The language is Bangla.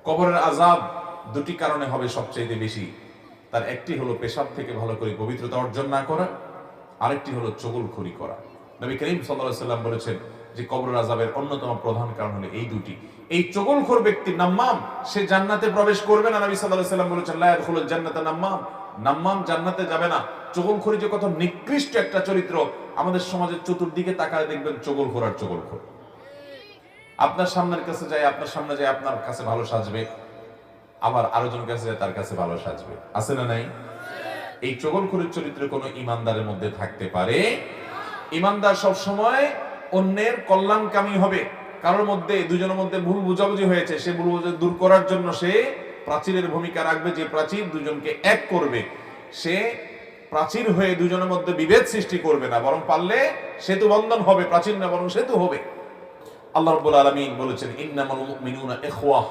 কবরের আযাব দুটি কারণে হবে সবচেয়ে বেশি। তার একটি হলো পেশাব থেকে ভালো করে পবিত্রতা অর্জন না করা, আরেকটি হলো চুগলখড়ি করা। নবী করিম সাল্লাল্লাহু আলাইহি সাল্লাম বলেছেন যে কবরের আযাবের অন্যতম প্রধান কারণ হলো এই দুটি। এই চুগলখোর ব্যক্তি নাম্মাম, সে জান্নাতে প্রবেশ করবে না। নবী সাল্লাল্লাহু আলাইহি সাল্লাম বলেছেন লা ইয়াদখুলুল জান্নাতা নাম্মাম, নাম্মাম জান্নাতে যাবে না। চুগলখড়ি যে কত নিকৃষ্ট একটা চরিত্র, আমাদের সমাজের চতুর্দিকে তাকায় দেখবেন চুগলখোর আর চুগলখোর। আপনার সামনের কাছে যায়, আপনার সামনে যায় আপনার কাছে ভালো সাজবে, আবার আরেকজন কাছে যায় তার কাছে ভালো সাজবে, আছে না নাই? এই চুগলখড়ির চরিত্র কোন ইমানদারের মধ্যে থাকতে পারে? ইমানদার সব সময় অন্যের কল্যাণকামী হবে। কারোর মধ্যে, দুজনের মধ্যে ভুল বুঝাবুঝি হয়েছে, সে ভুল বুঝাবুঝি দূর করার জন্য সে প্রাচীরের ভূমিকা রাখবে, যে প্রাচীর দুজনকে এক করবে। সে প্রাচীর হয়ে দুজনের মধ্যে বিভেদ সৃষ্টি করবে না, বরং পারলে সেতু বন্ধন হবে, প্রাচীর না বরং সেতু হবে। আল্লাহ রাব্বুল আলামিন বলেছেন ইন্নামাল মুমিনুনা ইখওয়াহ,